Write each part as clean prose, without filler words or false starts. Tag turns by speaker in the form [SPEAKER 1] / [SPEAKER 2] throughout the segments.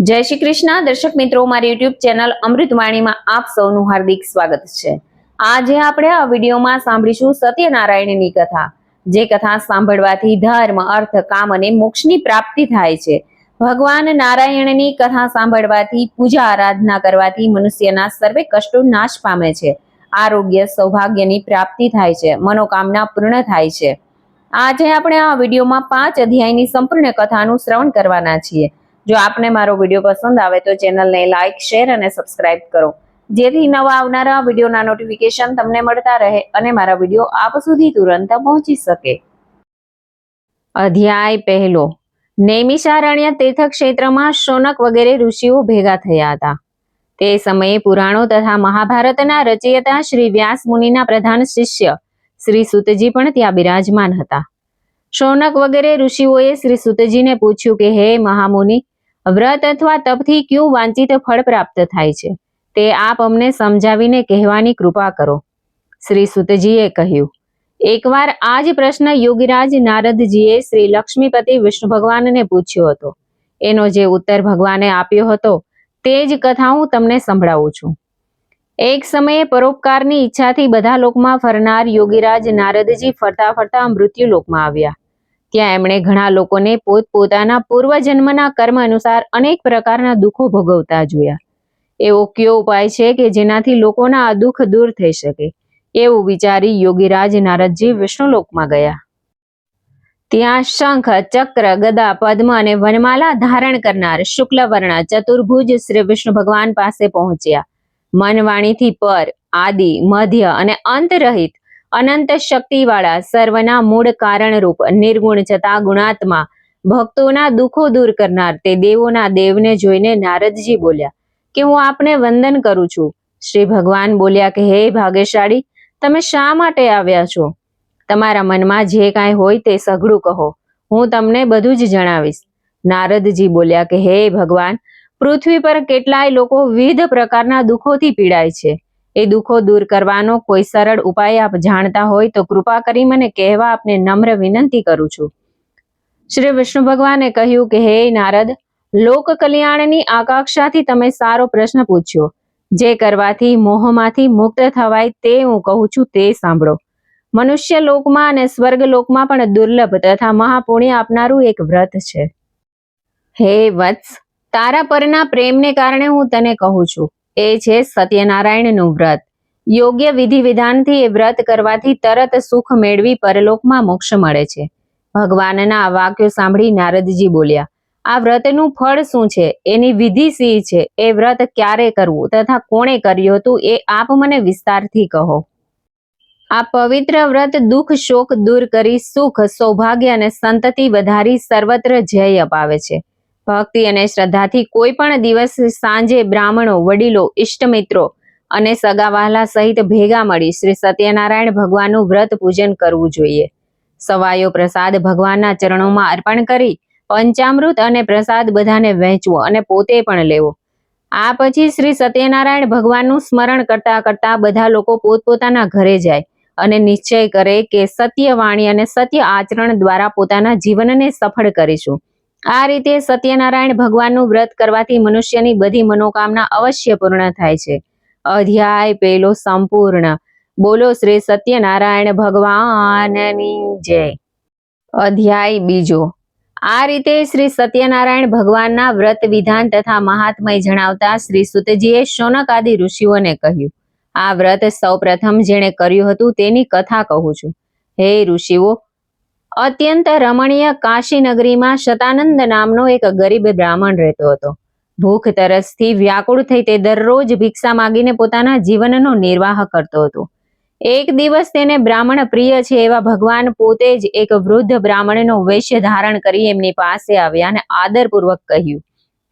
[SPEAKER 1] જય શ્રી કૃષ્ણ દર્શક મિત્રો, મારી યુટ્યુબ ચેનલ અમૃતવાણીમાં આપ સૌનું હાર્દિક સ્વાગત છે। આજે આપણે આ વિડીયોમાં સાંભળીશું સત્યનારાયણની કથા। જે કથા સાંભળવાથી ધર્મ, અર્થ, કામ અને મોક્ષની પ્રાપ્તિ થાય છે। ભગવાન નારાયણની કથા સાંભળવાથી, પૂજા આરાધના કરવાથી મનુષ્યના સર્વે કષ્ટો નાશ પામે છે, આરોગ્ય, સૌભાગ્યની પ્રાપ્તિ થાય છે, મનોકામના પૂર્ણ થાય છે। આજે આપણે આ વિડીયોમાં 5 અધ્યાયની સંપૂર્ણ કથાનું શ્રવણ કરવાના છીએ। જો આપને મારો વિડીયો પસંદ આવે તો ચેનલને લાઇક, શેર અને સબસ્ક્રાઇબ કરો, જેથી નવા આવનારા વિડીયોના નોટિફિકેશન તમને મળતા રહે અને મારા વિડીયો આપ સુધી તુરંત પહોંચી શકે। અધ્યાય પહેલો। નૈમિષારણ્ય તીર્થક્ષેત્રમાં શૌનક વગેરે ઋષિઓ ભેગા થયા હતા। તે સમયે પુરાણો તથા મહાભારતના રચયિતા શ્રી વ્યાસ મુનિના પ્રધાન શિષ્ય શ્રી સુતજી પણ ત્યાં બિરાજમાન હતા। શૌનક વગેરે ઋષિઓએ શ્રી સુતજીને પૂછ્યું કે હે મહામુનિ, વ્રત અથવા તપથી ક્યું વાંચિત ફળ પ્રાપ્ત થાય છે, તે આપ અમને સમજાવીને કહેવાની કૃપા કરો। શ્રી સુતજીએ કહ્યું, એકવાર આ જ પ્રશ્ન યોગીરાજ નારદજીએ શ્રી લક્ષ્મીપતિ વિષ્ણુ ભગવાનને પૂછ્યો હતો। એનો જે ઉત્તર ભગવાને આપ્યો હતો તે જ કથા હું તમને સંભળાવું છું। એક સમયે પરોપકારની ઈચ્છાથી બધા લોકમાં ફરનાર યોગીરાજ નારદજી ફરતા ફરતા મૃત્યુ લોકમાં આવ્યા। ત્યાં એમણે ઘણા લોકોને પોતપોતાના પૂર્વજન્મના કર્મ અનુસાર અનેક પ્રકારના દુઃખો ભોગવતા જોયા। એવો કયો ઉપાય છે કે જેનાથી લોકોના આ દુઃખ દૂર થઈ શકે, એવું વિચારી યોગીરાજ નારદજી વિષ્ણુલોકમાં ગયા। ત્યાં શંખ, ચક્ર, ગદા, પદ્મ અને વનમાલા ધારણ કરનાર શુક્લવર્ણ ચતુર્ભુજ શ્રી વિષ્ણુ ભગવાન પાસે પહોંચ્યા। મન વાણીથી પર, આદિ, મધ્ય અને અંત રહિત અનંત શક્તિવાળા, સર્વના મૂળ કારણરૂપ, નિર્ગુણ છતાં ગુણાત્મા, ભક્તોના દુઃખો દૂર કરનાર તે દેવોના દેવને જોઈને નારદજી બોલ્યા કે હું આપને વંદન કરું છું। શ્રી ભગવાન બોલ્યા કે હે ભાગ્યશાળી, તમે શા માટે આવ્યા છો? તમારા મનમાં જે કાંઈ હોય તે સઘળું કહો, હું તમને બધું જ જણાવીશ। નારદજી બોલ્યા કે હે ભગવાન, પૃથ્વી પર કેટલાય લોકો વિવિધ પ્રકારના દુઃખોથી પીડાય છે। એ દુઃખો દૂર કરવાનો કોઈ સરળ ઉપાય આપ જાણતા હોય તો કૃપા કરી મને કહેવા આપને નમ્ર વિનંતી કરું છું। શ્રી વિષ્ણુ ભગવાને કહ્યું કે હે નારદ, લોક કલ્યાણની આકાંક્ષાથી તમે સારો પ્રશ્ન પૂછ્યો। જે કરવાથી મોહમાંથી મુક્ત થવાય તે હું કહું છું તે સાંભળો। મનુષ્ય લોકમાં અને સ્વર્ગ લોકમાં પણ દુર્લભ તથા મહાપુણ્ય આપનારું એક વ્રત છે। હે વત્સ, તારા પરના પ્રેમને કારણે હું તને કહું છું। એ છે સત્યનારાયણનું વ્રત। યોગ્ય વિધિ વિધાનથી એ વ્રત કરવાથી તરત સુખ મેળવી પરલોકમાં મોક્ષ મળે છે। ભગવાનના આ વાક્યો સાંભળી નારદજી બોલ્યા, આ વ્રતનું ફળ શું છે, એની વિધિ શી છે, એ વ્રત ક્યારે કરવું તથા કોણે કર્યું હતું એ આપ મને વિસ્તારથી કહો। આ પવિત્ર વ્રત દુઃખ શોક દૂર કરી સુખ, સૌભાગ્ય અને સંતતિ વધારી સર્વત્ર જય અપાવે છે। ભક્તિ અને શ્રદ્ધાથી કોઈ પણ દિવસ સાંજે બ્રાહ્મણો, વડીલો, ઇષ્ટમિત્રો અને સગાવહાલા સહિત ભેગા મળી શ્રી સત્યનારાયણ ભગવાનનું વ્રત પૂજન કરવું જોઈએ। સવાયો પ્રસાદ ભગવાનના ચરણોમાં અર્પણ કરી પંચામૃત અને પ્રસાદ બધાને વહેંચવો અને પોતે પણ લેવો। આ પછી શ્રી સત્યનારાયણ ભગવાનનું સ્મરણ કરતા કરતા બધા લોકો પોતપોતાના ઘરે જાય અને નિશ્ચય કરે કે સત્ય વાણી અને સત્ય આચરણ દ્વારા પોતાના જીવનને સફળ કરીશું। આ રીતે સત્યનારાયણ ભગવાનનું વ્રત કરવાથી મનુષ્યની બધી મનોકામના અવશ્ય પૂર્ણ થાય છે। અધ્યાય પહેલો સંપૂર્ણ। બોલો શ્રી સત્યનારાયણ ભગવાનની જય। અધ્યાય બીજો। આ રીતે શ્રી સત્યનારાયણ ભગવાનના વ્રત વિધાન તથા મહાત્મય જણાવતા શ્રી સુતજીએ શૌનક આદિ ઋષિઓને કહ્યું, આ વ્રત સૌ પ્રથમ જેણે કર્યું હતું તેની કથા કહું છું। હે ઋષિઓ, અત્યંત રમણીય કાશી નગરીમાં શતાનંદ નામનો એક ગરીબ બ્રાહ્મણ રહેતો હતો। ભૂખ તરસથી વ્યાકુળ થઈ તે દરરોજ ભિક્ષા માગીને પોતાના જીવનનો નિર્વાહ કરતો હતો। એક દિવસ તેને બ્રાહ્મણ પ્રિય છે એવા ભગવાન પોતે જ એક વૃદ્ધ બ્રાહ્મણનો વેશ ધારણ કરી એમની પાસે આવ્યા અને આદરપૂર્વક કહ્યું,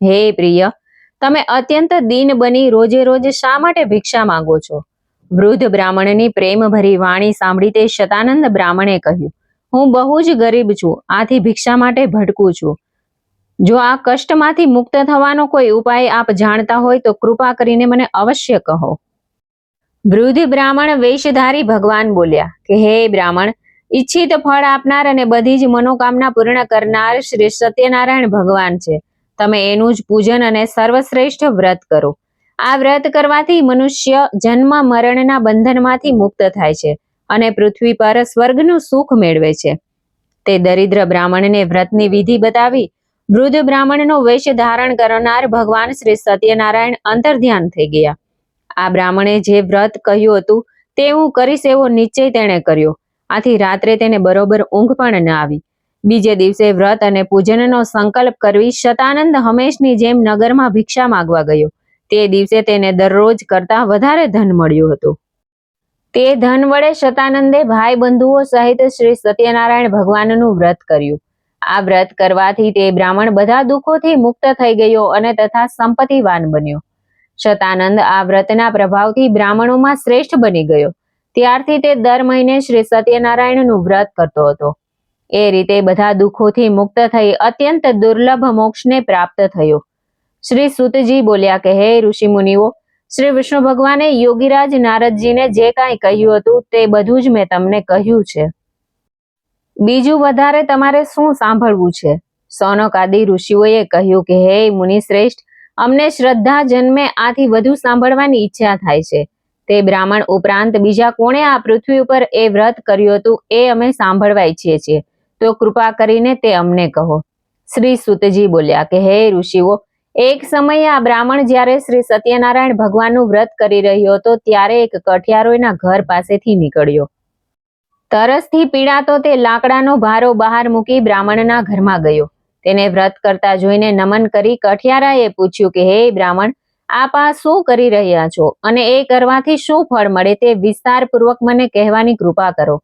[SPEAKER 1] હે પ્રિય, તમે અત્યંત દીન બની રોજે રોજ શા માટે ભિક્ષા માંગો છો? વૃદ્ધ બ્રાહ્મણની પ્રેમભરી વાણી સાંભળી તે શતાનંદ બ્રાહ્મણે કહ્યું, હું બહુ જ ગરીબ છું, આથી ભિક્ષા માટે ભટકું છું। જો આ કષ્ટમાંથી મુક્ત થવાનો કોઈ ઉપાય આપ જાણતા હોય તો કૃપા કરીને મને અવશ્ય કહો। વૃદ્ધ બ્રાહ્મણ વેશધારી ભગવાન બોલ્યા કે હે બ્રાહ્મણ, ઈચ્છિત ફળ આપનાર અને બધી જ મનોકામના પૂર્ણ કરનાર શ્રી સત્યનારાયણ ભગવાન છે। તમે એનું જ પૂજન અને સર્વશ્રેષ્ઠ વ્રત કરો. આ વ્રત કરવાથી મનુષ્ય જન્મ મરણના બંધનમાંથી મુક્ત થાય છે અને પૃથ્વી પર સ્વર્ગનું સુખ મેળવે છે. તે દરિદ્ર બ્રાહ્મણને વ્રતની વિધિ બતાવી વૃદ્ધ બ્રાહ્મણનો વેશ ધારણ કરનાર ભગવાન શ્રી સત્યનારાયણ અંતર્ધ્યાન થઈ ગયા. આ બ્રાહ્મણે જે વ્રત કહ્યું હતું તે હું કરીશ એવો નિશ્ચય તેણે કર્યો. આથી રાત્રે તેને બરોબર ઊંઘ પણ ન આવી. બીજે દિવસે વ્રત અને પૂજનનો સંકલ્પ કરવી શતાનંદ હંમેશની જેમ નગરમાં ભિક્ષા માંગવા ગયો. તે દિવસે તેને દરરોજ કરતા વધારે ધન મળ્યું હતું. તે ધન વડે શતાનંદે ભાઈ બંધુઓ સહિત શ્રી સત્યનારાયણ ભગવાનનું વ્રત કર્યું. આ વ્રત કરવાથી તે બ્રાહ્મણ બધા દુઃખોથી મુક્ત થઈ ગયો અને તથા સંપત્તિવાન બન્યો. શતાનંદ આ વ્રતના પ્રભાવથી બ્રાહ્મણોમાં શ્રેષ્ઠ બની ગયો. ત્યારથી તે દર મહિને શ્રી સત્યનારાયણનું વ્રત કરતો હતો. એ રીતે બધા દુઃખોથી મુક્ત થઈ અત્યંત દુર્લભ મોક્ષને પ્રાપ્ત થયો. શ્રી સૂતજી બોલ્યા કે હે ઋષિ મુનિઓ, શ્રી વિષ્ણુ ભગવાને યોગીરાજ નારદજીને જે કાંઈ કહ્યું હતું તે બધું જ મેં તમને કહ્યું છે. બીજું વધારે તમારે શું સાંભળવું છે? સૌનક આદિ ઋષિઓએ કહ્યું કે હે મુનિ શ્રેષ્ઠ, અમને શ્રદ્ધા જન્મે આથી વધુ સાંભળવાની ઈચ્છા થાય છે. તે બ્રાહ્મણ ઉપરાંત બીજા કોણે આ પૃથ્વી ઉપર એ વ્રત કર્યું હતું એ અમે સાંભળવા ઈચ્છીએ છીએ, તો કૃપા કરીને તે અમને કહો. શ્રી સૂતજી બોલ્યા કે હે ઋષિઓ, એક સમયે આ બ્રાહ્મણ જ્યારે શ્રી સત્યનારાયણ ભગવાનનું વ્રત કરી રહ્યો હતો ત્યારે એક કઠિયારો એના ઘર પાસેથી નીકળ્યો. તરસથી પીડાતો તે લાકડાનો ભારો બહાર મૂકી બ્રાહ્મણના ઘરમાં ગયો. તેને વ્રત કરતા જોઈને નમન કરી કઠિયારાએ પૂછ્યું કે હે બ્રાહ્મણ, આપ આ શું કરી રહ્યા છો અને એ કરવાથી શું ફળ મળે તે વિસ્તારપૂર્વક મને કહેવાની કૃપા કરો.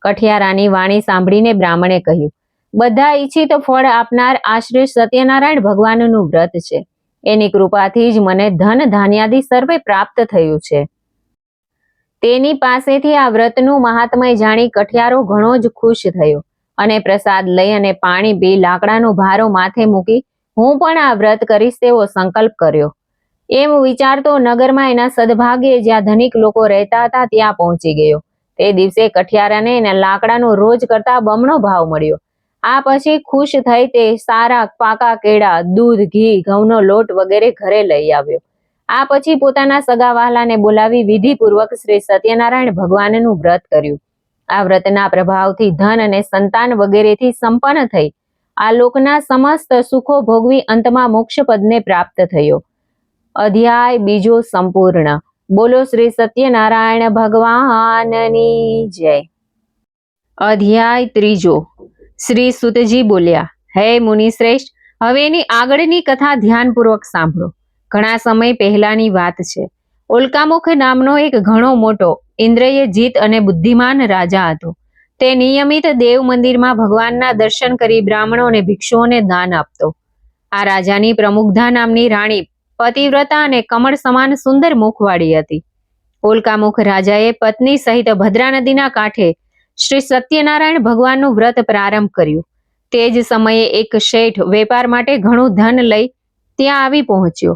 [SPEAKER 1] કઠિયારાની વાણી સાંભળીને બ્રાહ્મણે કહ્યું, બધા ઈચ્છિત ફળ આપનાર આ શ્રી સત્યનારાયણ ભગવાનનું વ્રત છે. એની કૃપાથી જ મને ધન ધાન્યાદિ સર્વે પ્રાપ્ત થયું છે. તેની પાસેથી આ વ્રતનું મહાત્મય જાણી કઠિયારો ઘણો જ ખુશ થયો અને પ્રસાદ લઈ અને પાણી પી લાકડાનો ભારો માથે મૂકી હું પણ આ વ્રત કરીશ તેવો સંકલ્પ કર્યો. એમ વિચારતો નગરમાં એના સદભાગ્યે જ્યાં ધનિક લોકો રહેતા હતા ત્યાં પહોંચી ગયો. તે દિવસે કઠિયારાને એના લાકડાનો રોજ કરતા બમણો ભાવ મળ્યો. આ પછી ખુશ થઈ તે સારા પાકા કેળા, દૂધ, ઘી, ઘઉંનો લોટ વગેરે ઘરે લઈ આવ્યો. આ પછી પોતાના સગા વહાલાને બોલાવી વિધિપૂર્વક શ્રી સત્યનારાયણ ભગવાનનું વ્રત કર્યું. આ વ્રતના પ્રભાવથી ધન અને સંતાન વગેરેથી સંપન્ન થઈ આ લોકના સમસ્ત સુખો ભોગવી અંતમાં મોક્ષ પદને પ્રાપ્ત થયો. અધ્યાય બીજો સંપૂર્ણ. બોલો શ્રી સત્યનારાયણ ભગવાનની જય. અધ્યાય ત્રીજો. શ્રી સૂતજી બોલ્યા, હે મુનિ શ્રેષ્ઠ, હવે એની આગળની કથા ધ્યાનપૂર્વક સાંભળો. ઘણા સમય પહેલાની વાત છે. ઉલ્કામુખ નામનો એક ઘણો મોટો ઇન્દ્રિય જીત અને બુદ્ધિમાન રાજા હતો. તે નિયમિત દેવ મંદિરમાં ભગવાનના દર્શન કરી બ્રાહ્મણો અને ભિક્ષુઓને દાન આપતો. આ રાજાની પ્રમુગ્ધા નામની રાણી પતિવ્રતા અને કમળ સમાન સુંદર મુખવાળી હતી. ઉલ્કામુખ રાજાએ પત્ની સહિત ભદ્રા નદીના કાંઠે શ્રી સત્યનારાયણ ભગવાનનું વ્રત પ્રારંભ કર્યું. તે જ સમયે એક શેઠ વેપાર માટે ઘણું ધન લઈ ત્યાં આવી પહોંચ્યો.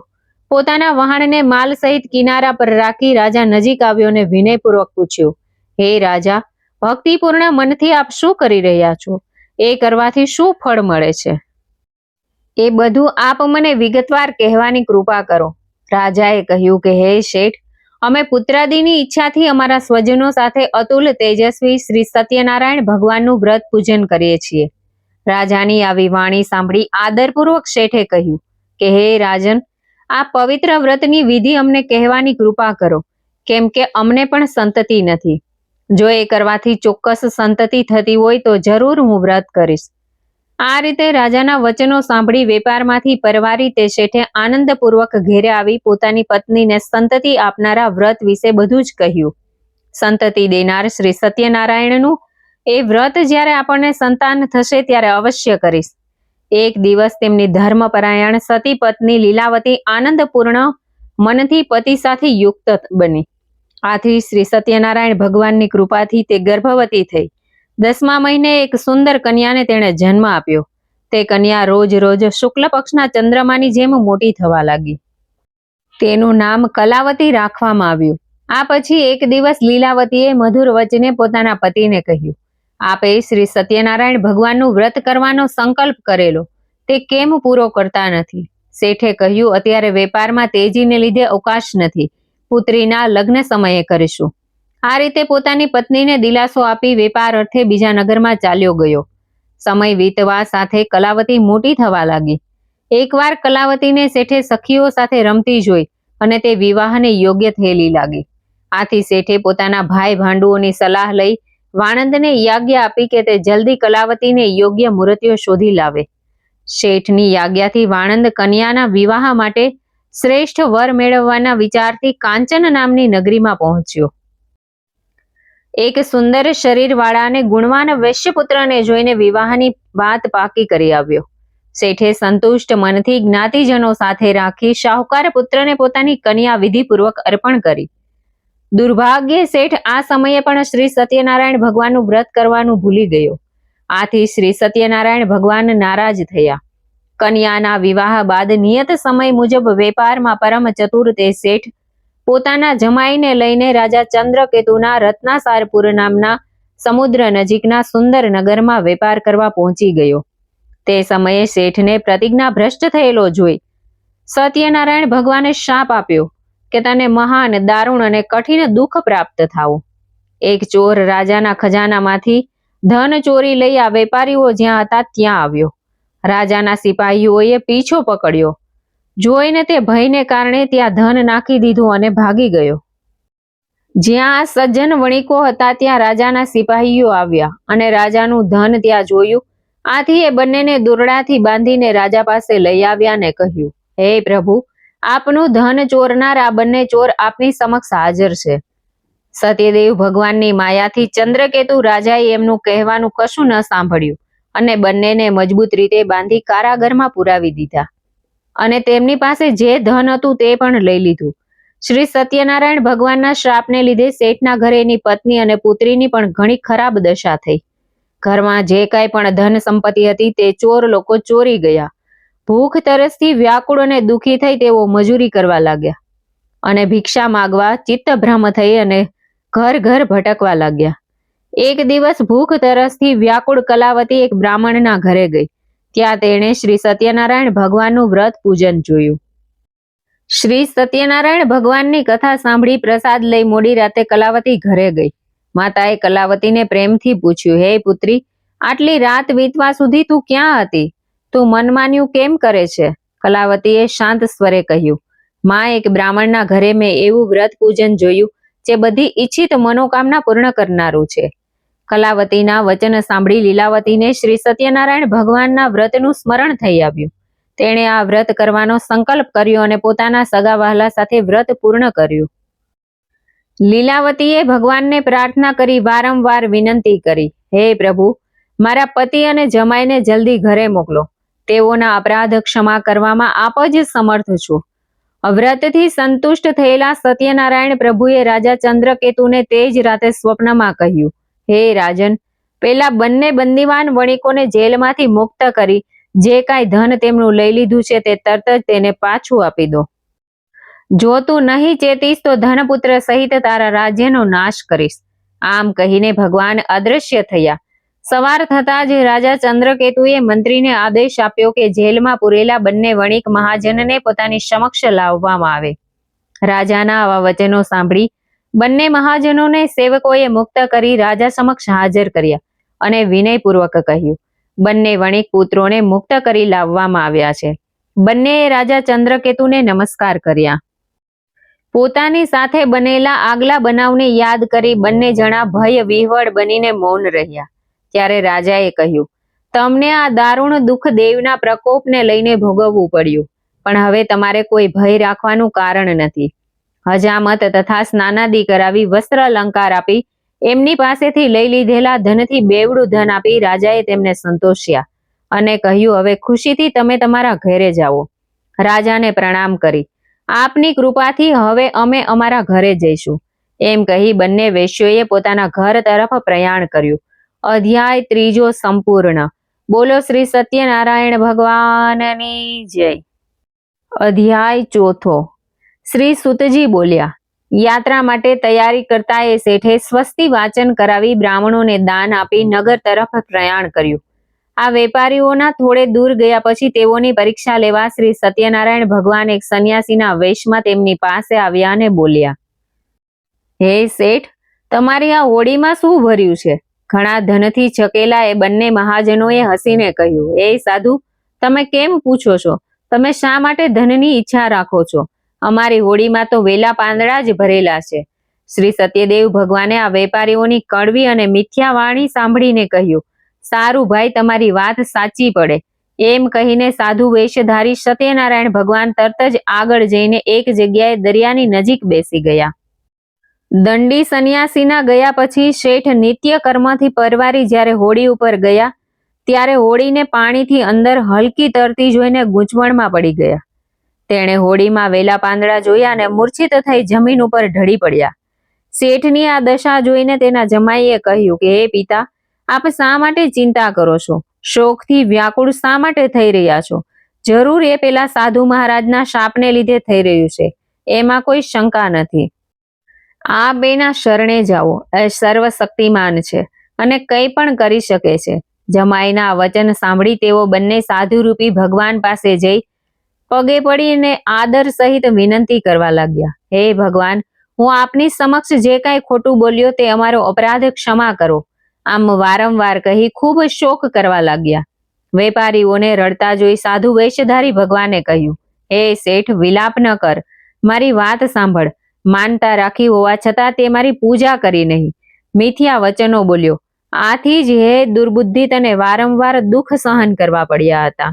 [SPEAKER 1] પોતાના વહાણને માલ સહિત કિનારા પર રાખી રાજા નજીક આવ્યો અને વિનયપૂર્વક પૂછ્યું, હે રાજા, ભક્તિપૂર્ણ મનથી આપ શું કરી રહ્યા છો? એ કરવાથી શું ફળ મળે છે? એ બધું આપ મને વિગતવાર કહેવાની કૃપા કરો. રાજાએ કહ્યું કે હે શેઠ, અમે પુત્રાદિની ઈચ્છાથી અમારા સ્વજનો સાથે અતુલ તેજસ્વી શ્રી સત્યનારાયણ ભગવાનનું વ્રત પૂજન કરીએ છીએ. રાજાની આવી વાણી સાંભળી આદરપૂર્વક શેઠે કહ્યું કે હે રાજન, આ પવિત્ર વ્રતની વિધિ અમને કહેવાની કૃપા કરો, કેમ કે અમને પણ સંતતિ નથી. જો એ કરવાથી ચોક્કસ સંતતિ થતી હોય તો જરૂર હું વ્રત કરીશ. આ રીતે રાજાના વચનો સાંભળી વેપારમાંથી પરવારી તે શેઠે આનંદપૂર્વક ઘેરે આવી પોતાની પત્નીને સંતતિ આપનારા વ્રત વિશે બધું જ કહ્યું. સંતતિ દેનાર શ્રી સત્યનારાયણનું એ વ્રત જ્યારે આપણને સંતાન થશે ત્યારે અવશ્ય કરીશ. એક દિવસ તેમની ધર્મપરાયણ સતી પત્ની લીલાવતી આનંદપૂર્ણ મનથી પતિ સાથે યુક્ત બની. આથી શ્રી સત્યનારાયણ ભગવાનની કૃપાથી તે ગર્ભવતી થઈ. 10મા મહિને એક સુંદર કન્યાને તેણે જન્મ આપ્યો. તે કન્યા રોજ રોજ શુક્લ પક્ષના ચંદ્રમાની જેમ મોટી થવા લાગી. તેનું નામ કલાવતી રાખવામાં આવ્યું. આ પછી એક દિવસ લીલાવતીએ મધુર વચને પોતાના પતિને કહ્યું, આપે શ્રી સત્યનારાયણ ભગવાનનું વ્રત કરવાનો સંકલ્પ કરેલો તે કેમ પૂરો કરતા નથી? શેઠે કહ્યું, અત્યારે વેપારમાં તેજીને લીધે અવકાશ નથી, પુત્રીના લગ્ન સમયે કરીશું. આ રીતે પોતાની પત્નીને દિલાસો આપી વેપાર અર્થે બીજા નગરમાં ચાલ્યો ગયો. સમય વીતવા સાથે કલાવતી મોટી થવા લાગી. એકવાર કલાવતીને શેઠે સખીઓ સાથે રમતી જોઈ અને તે વિવાહને યોગ્ય થયેલી લાગી. આથી શેઠે પોતાના ભાઈ ભાંડુઓની સલાહ લઈ વાણંદને યાજ્ઞા આપી કે તે જલ્દી કલાવતીને યોગ્ય મૂર્તિઓ શોધી લાવે. શેઠની યાજ્ઞાથી વાણંદ કન્યાના વિવાહ માટે શ્રેષ્ઠ વર મેળવવાના વિચારથી કાંચન નામની નગરીમાં પહોંચ્યો. એક સુંદર શરીરવાળા અને ગુણવાન વૈશ્યપુત્રને જોઈને વિવાહની વાત પાકી કરી આવ્યો. શેઠે સંતુષ્ટ મનથી જ્ઞાતિજનો સાથે રાખી શાહુકાર પુત્રને પોતાની કન્યા વિધિપૂર્વક અર્પણ કરી. દુર્ભાગ્યે શેઠ આ સમયે પણ શ્રી સત્યનારાયણ ભગવાનનું વ્રત કરવાનું ભૂલી ગયો. આથી શ્રી સત્યનારાયણ ભગવાન નારાજ થયા. કન્યાના વિવાહ બાદ નિયત સમય મુજબ વેપારમાં પરમ ચતુર તે શેઠ પોતાના જમાઈને લઈને રાજા ચંદ્રકેતુના રત્નાસારપુર નામના સમુદ્ર નજીકના સુંદર નગરમાં વેપાર કરવા પહોંચી ગયો. તે સમયે શેઠને પ્રતિજ્ઞા ભ્રષ્ટ થયેલો જોઈ સત્યનારાયણ ભગવાને શાપ આપ્યો કે તને મહાન, દારૂણ અને કઠિન દુઃખ પ્રાપ્ત થાવું. એક ચોર રાજાના ખજાનામાંથી ધન ચોરી લઈ આ વેપારીઓ જ્યાં હતા ત્યાં આવ્યો. રાજાના સિપાહીઓએ પીછો પકડ્યો. જોઈને તે ભયને કારણે ત્યાં ધન નાખી દીધું અને ભાગી ગયો. જ્યાં સજ્જન વણિકો હતા ત્યાં રાજાના સિપાહીઓ આવ્યા અને રાજાનું ધન ત્યાં જોયું. આથી એ બંનેને દોરડાથી બાંધીને રાજા પાસે લઈ આવ્યા ને કહ્યું, હે પ્રભુ, આપનું ધન ચોરનાર આ બંને ચોર આપની સમક્ષ હાજર છે. સત્યદેવ ભગવાનની માયાથી ચંદ્રકેતુ રાજાએ એમનું કહેવાનું કશું ન સાંભળ્યું અને બંનેને મજબૂત રીતે બાંધી કારાગરમાં પુરાવી દીધા અને તેમની પાસે જે ધન હતું તે પણ લઈ લીધું. શ્રી સત્યનારાયણ ભગવાનના શ્રાપને લીધે શેઠના ઘરે એની પત્ની અને પુત્રીની પણ ઘણી ખરાબ દશા થઈ. ઘરમાં જે કાંઈ પણ ધન સંપત્તિ હતી તે ચોર લોકો ચોરી ગયા. ભૂખ તરસથી વ્યાકુળ અને દુઃખી થઈ તેઓ મજૂરી કરવા લાગ્યા અને ભિક્ષા માગવા ચિત્તભ્રમ થઈ અને ઘર ઘર ભટકવા લાગ્યા. એક દિવસ ભૂખ તરસથી વ્યાકુળ કલાવતી એક બ્રાહ્મણના ઘરે ગઈ. ત્યાં તેણે શ્રી સત્યનારાયણ ભગવાનનું વ્રત પૂજન જોયું. શ્રી સત્યનારાયણ ભગવાનની કથા સાંભળી પ્રસાદ લઈ મોડી રાતે કલાવતી ઘરે ગઈ. માતાએ કલાવતીને પ્રેમથી પૂછ્યું, હે પુત્રી, આટલી રાત વીતવા સુધી તું ક્યાં હતી? તું મનમાન્યું કેમ કરે છે? કલાવતીએ શાંત સ્વરે કહ્યું, માં, એક બ્રાહ્મણના ઘરે મેં એવું વ્રત પૂજન જોયું જે બધી ઈચ્છિત મનોકામના પૂર્ણ કરનારું છે. કલાવતીના વચન સાંભળી લીલાવતીને શ્રી સત્યનારાયણ ભગવાનના વ્રતનું સ્મરણ થઈ આવ્યું. તેણે આ વ્રત કરવાનો સંકલ્પ કર્યો અને પોતાના સગા વહાલા સાથે વ્રત પૂર્ણ કર્યું. લીલાવતીએ ભગવાનને પ્રાર્થના કરી વારંવાર વિનંતી કરી, હે પ્રભુ, મારા પતિ અને જમાઈને જલ્દી ઘરે મોકલો. તેઓના અપરાધ ક્ષમા કરવામાં આપ જ સમર્થ છો. વ્રતથી સંતુષ્ટ થયેલા સત્યનારાયણ પ્રભુએ રાજા ચંદ્રકેતુને તે જ રાતે સ્વપ્નમાં કહ્યું, હે રાજન, પેલા બંને બંદીવાન વણિકોને જેલમાંથી મુક્ત કરી જે કાંઈ ધન તેમનું લઈ લીધું છે તે તરત જ તેને પાછું આપી દો. જો તું નહીં ચેતીશ તો ધનપુત્ર સહિત તારા રાજ્યનો નાશ કરીશ. આમ કહીને ભગવાન અદૃશ્ય થયા. સવાર થતા જ રાજા ચંદ્રકેતુએ મંત્રીને આદેશ આપ્યો કે જેલમાં પૂરેલા બંને વણિક મહાજનને પોતાની સમક્ષ લાવવામાં આવે. રાજાના આવા વચનો સાંભળી બંને મહાજનોને સેવકોએ મુક્ત કરી રાજા સમક્ષ હાજર કર્યા અને વિનયપૂર્વક કહ્યું, બંને વણિક પુત્રોને મુક્ત કરી લાવવામાં આવ્યા છે. બંનેએ રાજા ચંદ્રકેતુને નમસ્કાર કર્યા. પોતાની સાથે બનેલા આગલા બનાવને યાદ કરી બંને જણા ભય વિહવળ બનીને મૌન રહ્યા. ત્યારે રાજાએ કહ્યું, તમને આ દારૂણ દુઃખ દેવના પ્રકોપને લઈને ભોગવવું પડ્યું, પણ હવે તમારે કોઈ ભય રાખવાનું કારણ નથી. હજામત તથા સ્નાનાદિ કરાવી વસ્ત્ર અલંકાર આપી એમની પાસેથી લઈ લીધેલા ધનથી બેવડું ધન આપી રાજાએ તેમને સંતોષ્યા અને કહ્યું, હવે ખુશીથી તમે તમારા ઘરે જાઓ. રાજાને પ્રણામ કરી, આપની કૃપાથી હવે અમે અમારા ઘરે જઈશું. એમ કહી બંને વેશ્યોએ પોતાના ઘર તરફ પ્રયાણ કર્યું. અધ્યાય 3 સંપૂર્ણ. બોલો શ્રી સત્યનારાયણ ભગવાનની જય. અધ્યાય 4. શ્રી સુતજી બોલ્યા, યાત્રા માટે તૈયારી કરતા એ શેઠે સ્વસ્તિ વાચન કરાવી બ્રાહ્મણોને દાન આપી નગર તરફ પ્રયાણ કર્યું. આ વેપારીઓના થોડે દૂર ગયા પછી તેઓની પરીક્ષા લેવા શ્રી સત્યનારાયણ ભગવાન એક સંન્યાસીના વેશમાં તેમની પાસે આવ્યા અને બોલ્યા, હે શેઠ, તમારી આ હોડીમાં શું ભર્યું છે? ઘણા ધનથી છકેલા એ બંને મહાજનોએ હસીને કહ્યું, એ સાધુ, તમે કેમ પૂછો છો? તમે શા માટે ધનની ઈચ્છા રાખો છો? અમારી હોડીમાં તો વેલા પાંદડા જ ભરેલા છે. શ્રી સત્યદેવ ભગવાને આ વેપારીઓની કડવી અને મિથ્યા વાણી સાંભળીને કહ્યું, સારું ભાઈ, તમારી વાત સાચી પડે. એમ કહીને સાધુ વેશધારી સત્યનારાયણ ભગવાન તરત જ આગળ જઈને એક જગ્યાએ દરિયાની નજીક બેસી ગયા. દંડી સંન્યાસીના ગયા પછી શેઠ નિત્ય કર્મથી પરવારી જ્યારે હોડી ઉપર ગયા ત્યારે હોડીને પાણીથી અંદર હલકી તરતી જોઈને ગૂંચવણમાં પડી ગયા. તેણે હોડીમાં વેલા પાંદડા જોયા અને મૂર્છિત થઈ જમીન ઉપર ઢળી પડ્યા. શેઠની આ દશા જોઈને તેના જમાઈએ કહ્યું કે, હે પિતા, આપ શા માટે ચિંતા કરો છો? શોકથી વ્યાકુળ શા માટે થઈ રહ્યા છો? જરૂર એ પેલા સાધુ મહારાજના શાપને લીધે થઈ રહ્યું છે, એમાં કોઈ શંકા નથી. આ બેના શરણે જાઓ, એ સર્વશક્તિમાન છે અને કંઈ પણ કરી શકે છે. જમાઈના વચન સાંભળી તેઓ બંને સાધુરૂપી ભગવાન પાસે જઈ પગે પડીને આદર સહિત વિનંતી કરવા લાગ્યા, હે ભગવાન, હું આપની સમક્ષ જે કાંઈ ખોટું બોલ્યો તે અમારો અપરાધ ક્ષમા કરો. આમ વારંવાર કહી ખૂબ શોક કરવા લાગ્યા. વેપારીઓને રડતા જોઈ સાધુ વેશધારી ભગવાને કહ્યું, હે શેઠ, વિલાપ ન કર, મારી વાત સાંભળ. માનતા રાખી હોવા છતાં તે મારી પૂજા કરી નહીં, મિથ્યા વચનો બોલ્યો. આથી જ હે દુર્બુદ્ધિ, તને વારંવાર દુઃખ સહન કરવા પડ્યા હતા.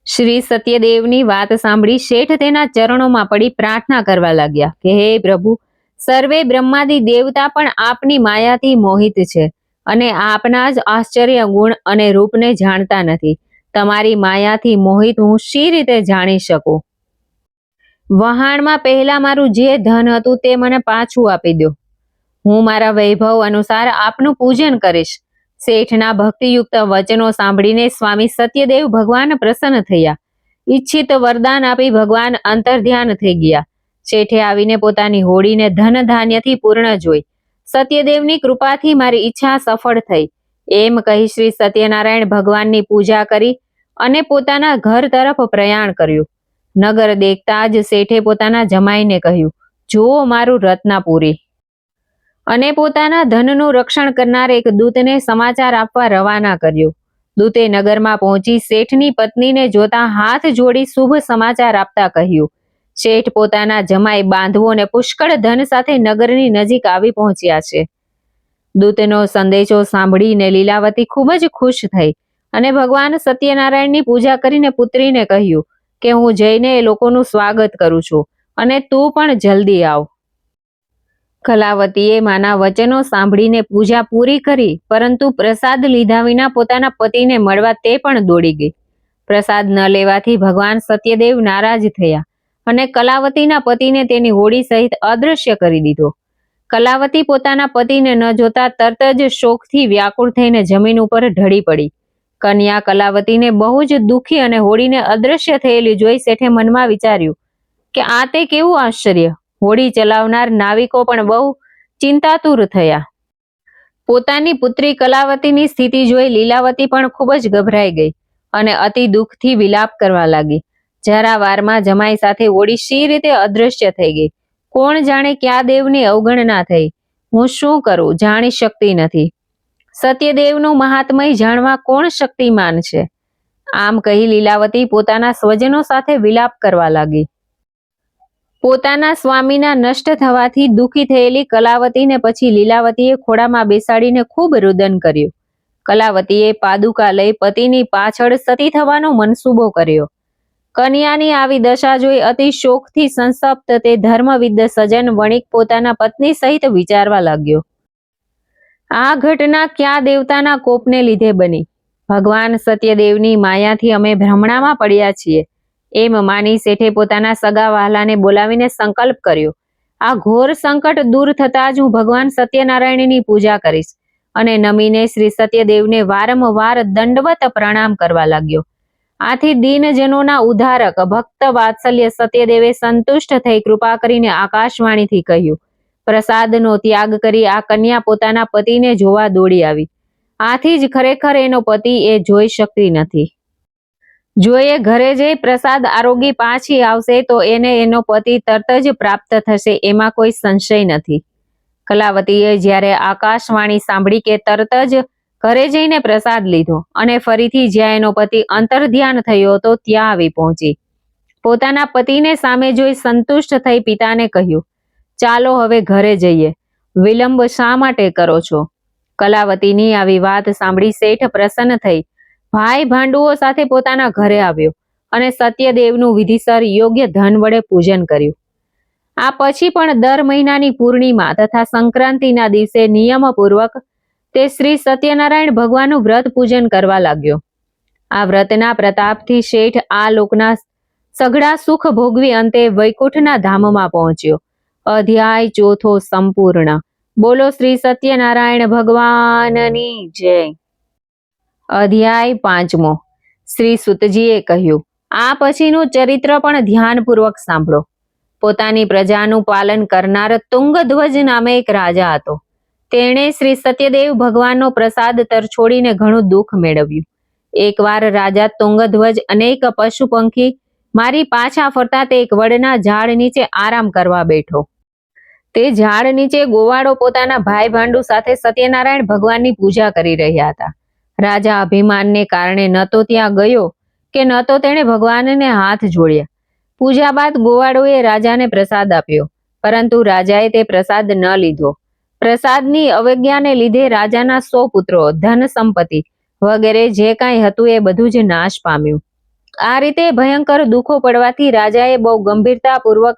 [SPEAKER 1] શ્રી સત્યદેવની વાત સાંભળી શેઠ તેના ચરણોમાં પડી પ્રાર્થના કરવા લાગ્યા કે, હે પ્રભુ, સર્વે બ્રહ્માદિ દેવતા પણ આપની માયાથી મોહિત છે અને આપના જ આશ્ચર્ય ગુણ અને રૂપને જાણતા નથી. તમારી માયાથી મોહિત હું શી રીતે જાણી શકું? વહાણમાં પહેલા મારું જે ધન હતું તે મને પાછું આપી દો. હું મારા વૈભવ અનુસાર આપનું પૂજન કરીશ. શેઠના ભક્તિયુક્ત વચનો સાંભળીને સ્વામી સત્યદેવ ભગવાન પ્રસન્ન થયા. ઈચ્છિત વરદાન આપી ભગવાન અંતર્ધ્યાન થઈ ગયા. શેઠે આવીને પોતાની હોડીને ધન ધાન્યથી પૂર્ણ જોઈ. સત્યદેવની કૃપાથી મારી ઈચ્છા સફળ થઈ, એમ કહી શ્રી સત્યનારાયણ ભગવાનની પૂજા કરી અને પોતાના ઘર તરફ પ્રયાણ કર્યું. નગર દેખતા જ શેઠે પોતાના જમાઈને કહ્યું, જુઓ મારું રત્નાપુરી. અને પોતાના ધનનું રક્ષણ કરનાર એક દૂતને સમાચાર આપવા રવાના કર્યો. દૂતે નગરમાં પહોંચી શેઠની પત્નીને જોતા હાથ જોડી શુભ સમાચાર આપતા કહ્યું, શેઠ પોતાના જમાઈ બાંધવો અને પુષ્કળ ધન સાથે નગરની નજીક આવી પહોંચ્યા છે. દૂતનો સંદેશો સાંભળીને લીલાવતી ખૂબ જ ખુશ થઈ અને ભગવાન સત્યનારાયણની પૂજા કરીને પુત્રીને કહ્યું કે હું જઈને એ લોકોનું સ્વાગત કરું છું અને તું પણ જલ્દી આવ. કલાવતીએ માના વચનો સાંભળીને પૂજા પૂરી કરી, પરંતુ પ્રસાદ લીધા વિના પોતાના પતિને મળવા તે પણ દોડી ગઈ. પ્રસાદ ન લેવાથી ભગવાન સત્યદેવ નારાજ થયા અને કલાવતીના પતિને તેની હોડી સહિત અદૃશ્ય કરી દીધો. કલાવતી પોતાના પતિને ન જોતા તરત જ શોકથી વ્યાકુળ થઈને જમીન ઉપર ઢળી પડી. કન્યા કલાવતીને બહુ જ દુઃખી અને હોડીને અદૃશ્ય થયેલી જોઈ શેઠે મનમાં વિચાર્યું કે આ તે કેવું આશ્ચર્ય! હોડી ચલાવનાર નાવિકો પણ બહુ ચિંતાતુર થયા. પોતાની પુત્રી કલાવતીની સ્થિતિ જોઈ લીલાવતી પણ ખૂબ જ ગભરાઈ ગઈ અને અતિ દુઃખથી વિલાપ કરવા લાગી. જરા વારમાં જમાઈ સાથે હોડી શી રીતે અદૃશ્ય થઈ ગઈ? કોણ જાણે ક્યાં દેવની અવગણના થઈ? હું શું કરું, જાણી શકતી નથી. સત્યદેવનું મહાત્મય જાણવા કોણ શક્તિમાન છે? આમ કહી લીલાવતી પોતાના સ્વજનો સાથે વિલાપ કરવા લાગી. પોતાના સ્વામીના નષ્ટ થવાથી દુઃખી થયેલી કલાવતીને પછી લીલાવતીએ ખોળામાં બેસાડીને ખૂબ રુદન કર્યું. કલાવતીએ પાદુકા લઈ પતિની પાછળ સતી થવાનો મનસૂબો કર્યો. કન્યાની આવી દશા જોઈ અતિ શોકથી સંસપ્ત તે ધર્મવિદ્ધ સજ્જન વણિક પોતાના પત્ની સહિત વિચારવા લાગ્યો, આ ઘટના ક્યાં દેવતાના કોપને લીધે બની? ભગવાન સત્યદેવની માયાથી અમે ભ્રમણામાં પડ્યા છીએ. એમ માની શેઠે પોતાના સગા વહાલાને બોલાવીને સંકલ્પ કર્યો, આ ઘોર સંકટ દૂર થતાં જ હું ભગવાન સત્યનારાયણની પૂજા કરીશ અને નમીને શ્રી સત્યદેવને વારંવાર દંડવત પ્રણામ કરવા લાગ્યો. આથી દીનજનોના ઉદ્ધારક ભક્ત વાત્સલ્ય સત્યદેવે સંતુષ્ટ થઈ કૃપા કરીને આકાશવાણીથી કહ્યું, પ્રસાદનો ત્યાગ કરી આ કન્યા પોતાના પતિને જોવા દોડી આવી. આથી જ ખરેખર એનો પતિ એ જોઈ શકતી નથી. જો એ ઘરે જઈ પ્રસાદ આરોગી પાછી આવશે તો એને એનો પતિ તરત જ પ્રાપ્ત થશે, એમાં કોઈ સંશય નથી. કલાવતીએ જ્યારે આકાશવાણી સાંભળી કે તરત જ ઘરે જઈને પ્રસાદ લીધો અને ફરીથી જ્યાં એનો પતિ અંતર્ધ્યાન થયો હતો ત્યાં આવી પહોંચી. પોતાના પતિને સામે જોઈ સંતુષ્ટ થઈ પિતાને કહ્યું, ચાલો હવે ઘરે જઈએ, વિલંબ શા માટે કરો છો? કલાવતીની આવી વાત સાંભળી શેઠ પ્રસન્ન થઈ ભાઈ ભાંડુઓ સાથે પોતાના ઘરે આવ્યો અને સત્યદેવનું વિધિસર યોગ્ય ધન વડે પૂજન કર્યું. આ પછી પણ દર મહિનાની પૂર્ણિમા તથા સંક્રાંતિના દિવસે નિયમપૂર્વક તે શ્રી સત્યનારાયણ ભગવાનનું વ્રત પૂજન કરવા લાગ્યો. આ વ્રતના પ્રતાપથી શેઠ આ લોકના સઘળા સુખ ભોગવી અંતે વૈકુંઠના ધામમાં પહોંચ્યો. અધ્યાય ચોથો સંપૂર્ણ. બોલો શ્રી સત્યનારાયણ ભગવાનની જય. અધ્યાય પાંચમો. શ્રી સુતજીએ કહ્યું, આ પછીનું ચરિત્ર પણ ધ્યાનપૂર્વક સાંભળો. પોતાની પ્રજાનું પાલન કરનાર તુંગધ્વજ નામે એક રાજા હતો. તેણે શ્રી સત્યદેવ ભગવાનનો પ્રસાદ તરછોડીને ઘણું દુઃખ મેળવ્યું. એકવાર રાજા તુંગધ્વજ અનેક પશુ પંખી મારી પાછા ફરતા તે એક વડના ઝાડ નીચે આરામ કરવા બેઠો. તે ઝાડ નીચે ગોવાળો પોતાના ભાઈ ભાંડુ સાથે સત્યનારાયણ ભગવાનની પૂજા કરી રહ્યા હતા. રાજા અભિમાનને કારણે ન તો ત્યાં ગયો કે ન તો તેણે ભગવાનને હાથ જોડ્યા. પૂજા બાદ ગોવાળોએ રાજાને પ્રસાદ આપ્યો, પરંતુ રાજાએ તે પ્રસાદ ન લીધો. પ્રસાદની અવજ્ઞાને લીધે રાજાના 100 પુત્રો, ધન સંપત્તિ વગેરે જે કાંઈ હતું એ બધું જ નાશ પામ્યું. આ રીતે ભયંકર દુઃખો પડવાથી રાજાએ બહુ ગંભીરતાપૂર્વક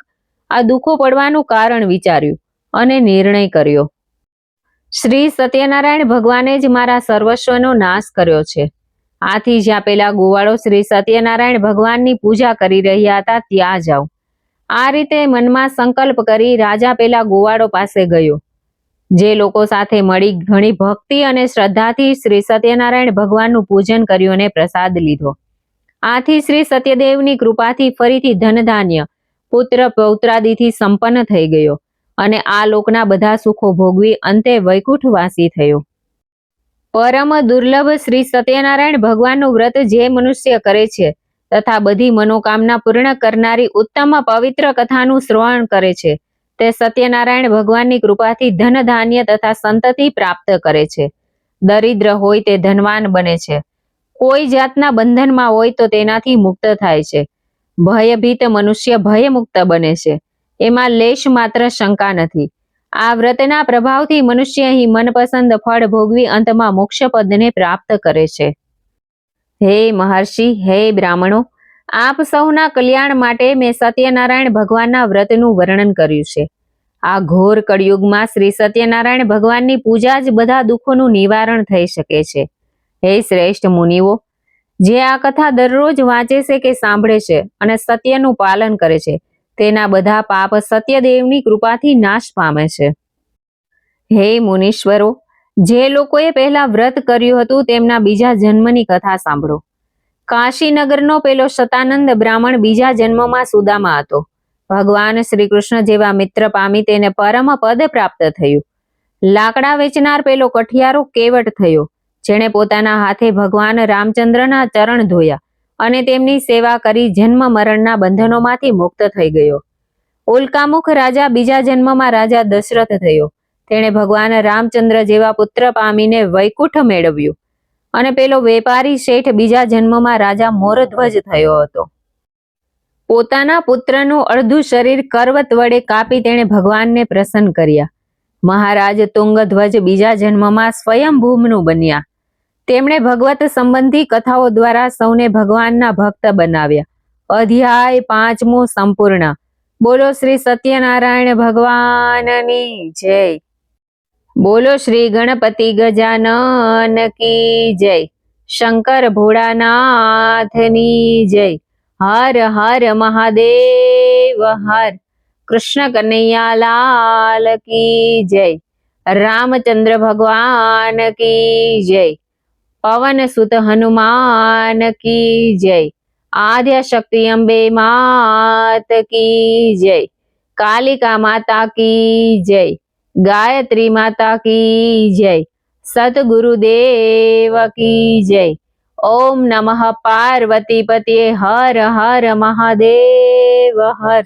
[SPEAKER 1] આ દુઃખો પડવાનું કારણ વિચાર્યું અને નિર્ણય કર્યો. શ્રી સત્યનારાયણ ભગવાને જ મારા સર્વસ્વનો નાશ કર્યો છે. આથી જ્યાં પેલા ગોવાળો શ્રી સત્યનારાયણ ભગવાનની પૂજા કરી રહ્યા હતા ત્યાં જાઉં. આ રીતે મનમાં સંકલ્પ કરી રાજા પેલા ગોવાળો પાસે ગયો. જે લોકો સાથે મળી ઘણી ભક્તિ અને શ્રદ્ધાથી શ્રી સત્યનારાયણ ભગવાનનું પૂજન કર્યું અને પ્રસાદ લીધો. આથી શ્રી સત્યદેવની કૃપાથી ફરીથી ધનધાન્ય પુત્ર પૌત્રાદિથી સંપન્ન થઈ ગયો અને આ લોકના બધા સુખો ભોગવી અંતે વૈકુંઠવાસી થયો. પરમ દુર્લભ શ્રી સત્યનારાયણ ભગવાનનું વ્રત જે મનુષ્ય કરે છે તથા બધી મનોકામના પૂર્ણ કરનારી ઉત્તમ પવિત્ર કથાનું શ્રવણ કરે છે તે સત્યનારાયણ ભગવાનની કૃપાથી ધન ધાન્ય તથા સંતતિ પ્રાપ્ત કરે છે. દરિદ્ર હોય તે ધનવાન બને છે. કોઈ જાતના બંધનમાં હોય તો તેનાથી મુક્ત થાય છે. ભયભીત મનુષ્ય ભયમુક્ત બને છે. એમાં લેશ માત્ર શંકા નથી. આ વ્રતના પ્રભાવથી મનુષ્ય અહીં મનપસંદ ફળ ભોગવી અંતમાં મોક્ષ પદને પ્રાપ્ત કરે છે. હે મહર્ષિ, હે બ્રાહ્મણો, આપ સૌના કલ્યાણ માટે મેં સત્યનારાયણ ભગવાનના વ્રતનું વર્ણન કર્યું છે. આ ઘોર કળિયુગમાં શ્રી સત્યનારાયણ ભગવાનની પૂજા જ બધા દુઃખોનું નિવારણ થઈ શકે છે. હે શ્રેષ્ઠ મુનિઓ, જે આ કથા દરરોજ વાંચે છે કે સાંભળે છે અને સત્યનું પાલન કરે છે તેના બધા પાપ સત્યદેવની કૃપાથી નાશ પામે છે. હે મુનીશ્વરો, જે લોકોએ પહેલા વ્રત કર્યું હતું તેમના બીજા જન્મની કથા સાંભળો. કાશીનગરનો પેલો શતાનંદ બ્રાહ્મણ બીજા જન્મમાં સુદામા હતો. ભગવાન શ્રી કૃષ્ણ જેવા મિત્ર પામી તેને પરમ પદ પ્રાપ્ત થયું. લાકડા વેચનાર પેલો કઠિયારો કેવટ થયો, જેણે પોતાના હાથે ભગવાન રામચંદ્રના ચરણ ધોયા અને તેમની સેવા કરી જન્મ મરણના બંધનોમાંથી મુક્ત થઈ ગયો. ઉલ્કામુખ રાજા બીજા જન્મમાં રાજા દશરથ થયો. તેણે ભગવાન રામચંદ્ર જેવા પુત્ર પામીને વૈકુંઠ મેળવ્યું. અને પેલો વેપારી શેઠ બીજા જન્મમાં રાજા મોરધ્વજ થયો હતો. પોતાના પુત્રનું અડધું શરીર કરવત વડે કાપી તેણે ભગવાનને પ્રસન્ન કર્યા. મહારાજ તુંગધ્વજ બીજા જન્મમાં સ્વયંભૂમનું બન્યા. તેમણે ભગવત સંબંધી કથાઓ દ્વારા સૌને ભગવાનના ભક્ત બનાવ્યા. અધ્યાય પાંચમો સંપૂર્ણ. બોલો શ્રી સત્યનારાયણ ભગવાનની જય. બોલો શ્રી ગણપતિ ગજાનન કી જય. શંકર ભોળાનાથની જય. હર હર મહાદેવ હર. કૃષ્ણ કનૈયા લાલ કી જય. રામચંદ્ર ભગવાન કી જય. પવન સુત હનુમાન કી જય. આદ્ય શક્તિ અંબે માત કી જય. કાલિકા માતા કી જય. ગાયત્રી માતા કી જય. સદગુરુદેવ કી જય. ઓમ નમઃ પાર્વતી પતયે હર હર મહાદેવ હર.